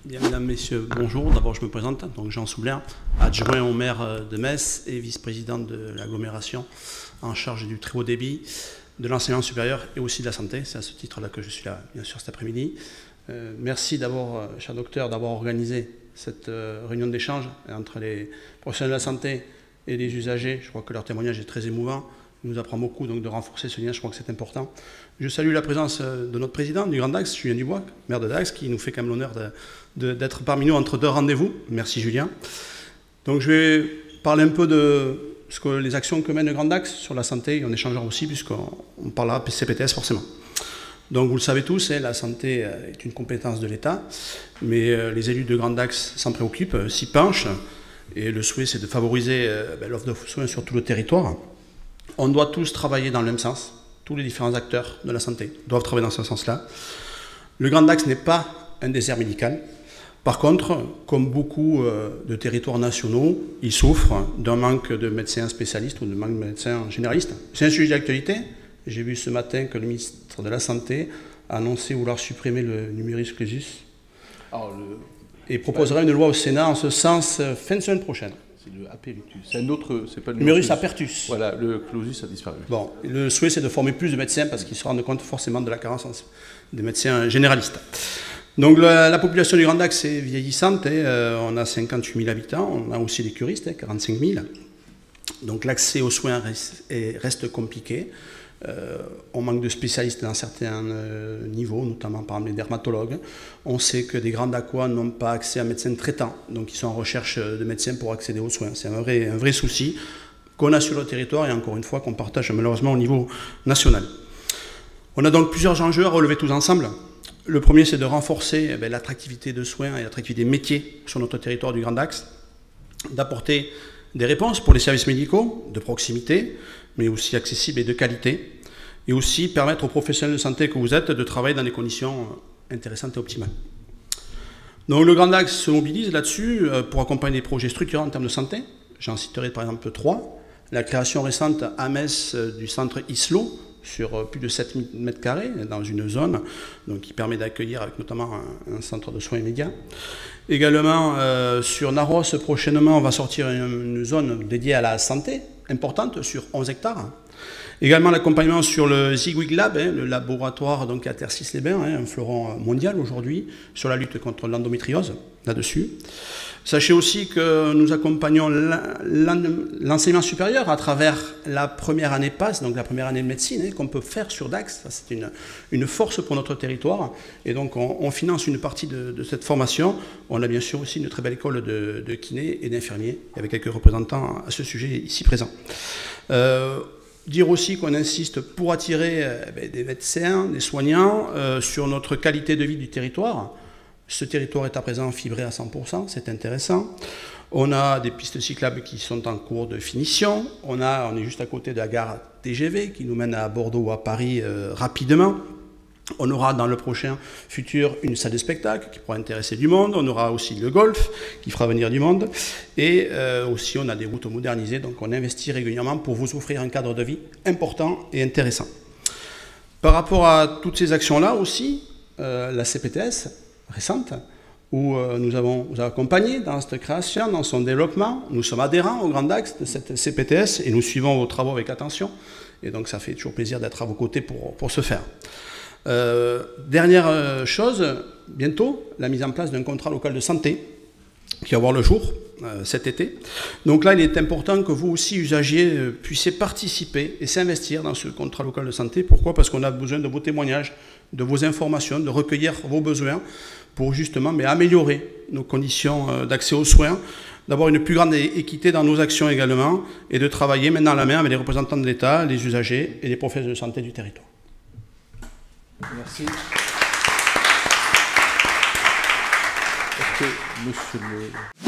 Bien, mesdames, messieurs, bonjour. D'abord, je me présente, donc Jean Soublin, adjoint au maire de Metz et vice-président de l'agglomération en charge du très haut débit, de l'enseignement supérieur et aussi de la santé. C'est à ce titre-là que je suis là, bien sûr, cet après-midi. Merci d'abord, cher docteur, d'avoir organisé cette réunion d'échange entre les professionnels de la santé et les usagers. Je crois que leur témoignage est très émouvant. Il nous apprend beaucoup donc, de renforcer ce lien, je crois que c'est important. Je salue la présence de notre président du Grand Dax, Julien Dubois, maire de Dax, qui nous fait quand même l'honneur d'être parmi nous entre deux rendez-vous. Merci Julien. Donc je vais parler un peu de les actions que mène le Grand Dax sur la santé, et on échangera aussi puisqu'on parlera CPTS forcément. Donc vous le savez tous, la santé est une compétence de l'État, mais les élus de Grand Dax s'en préoccupent, s'y penchent, et le souhait c'est de favoriser l'offre de soins sur tout le territoire. On doit tous travailler dans le même sens. Tous les différents acteurs de la santé doivent travailler dans ce sens-là. Le Grand Dax n'est pas un désert médical. Par contre, comme beaucoup de territoires nationaux, il souffre d'un manque de médecins spécialistes ou de manque de médecins généralistes. C'est un sujet d'actualité. J'ai vu ce matin que le ministre de la Santé a annoncé vouloir supprimer le numerus clausus et proposerait une loi au Sénat en ce sens fin de semaine prochaine. C'est le apertus. C'est un autre, c'est pas le numerus apertus. Voilà, le clausus a disparu. Bon, le souhait c'est de former plus de médecins parce qu'ils se rendent compte forcément de la carence des médecins généralistes. Donc la population du Grand Dax est vieillissante, on a 58 000 habitants, on a aussi des curistes, 45 000. Donc l'accès aux soins reste compliqué. On manque de spécialistes dans certains niveaux, notamment par exemple les dermatologues. On sait que des grands Dacois n'ont pas accès à un médecin traitant, donc ils sont en recherche de médecins pour accéder aux soins. C'est un vrai souci qu'on a sur le territoire et encore une fois qu'on partage malheureusement au niveau national. On a donc plusieurs enjeux à relever tous ensemble. Le premier, c'est de renforcer l'attractivité de soins et l'attractivité des métiers sur notre territoire du Grand Dax, d'apporter des réponses pour les services médicaux de proximité, mais aussi accessibles et de qualité, et aussi permettre aux professionnels de santé que vous êtes de travailler dans des conditions intéressantes et optimales. Donc le Grand Dax se mobilise là-dessus pour accompagner des projets structurants en termes de santé. J'en citerai par exemple 3. La création récente à Metz du centre ISLO, sur plus de 7000 m² dans une zone donc, qui permet d'accueillir avec notamment un centre de soins immédiats. Également sur Narros, prochainement, on va sortir une zone dédiée à la santé, importante, sur 11 hectares. Également l'accompagnement sur le Zigwig Lab, le laboratoire donc, à Tercis-les-Bains, un fleuron mondial aujourd'hui, sur la lutte contre l'endométriose, là-dessus. Sachez aussi que nous accompagnons l'enseignement supérieur à travers la première année PASS, donc la première année de médecine, qu'on peut faire sur Dax. C'est une force pour notre territoire. Et donc on finance une partie de cette formation. On a bien sûr aussi une très belle école de kinés et d'infirmiers, avec quelques représentants à ce sujet ici présents. Dire aussi qu'on insiste pour attirer des médecins, des soignants, sur notre qualité de vie du territoire. Ce territoire est à présent fibré à 100%, c'est intéressant. On a des pistes cyclables qui sont en cours de finition. On est juste à côté de la gare TGV qui nous mène à Bordeaux ou à Paris rapidement. On aura dans le prochain futur une salle de spectacle qui pourra intéresser du monde. On aura aussi le golf qui fera venir du monde. Et aussi on a des routes modernisées, donc on investit régulièrement pour vous offrir un cadre de vie important et intéressant. Par rapport à toutes ces actions-là aussi, la CPTS récente, où nous avons accompagné dans cette création, dans son développement. Nous sommes adhérents au Grand Dax de cette CPTS et nous suivons vos travaux avec attention. Et donc ça fait toujours plaisir d'être à vos côtés pour ce faire. Dernière chose, bientôt, la mise en place d'un contrat local de santé qui va voir le jour cet été. Donc là, il est important que vous aussi, usagers, puissiez participer et s'investir dans ce contrat local de santé. Pourquoi ? Parce qu'on a besoin de vos témoignages, de vos informations, de recueillir vos besoins pour justement améliorer nos conditions d'accès aux soins, d'avoir une plus grande équité dans nos actions également et de travailler main dans la main avec les représentants de l'État, les usagers et les professionnels de santé du territoire. Merci. Est-ce que monsieur le...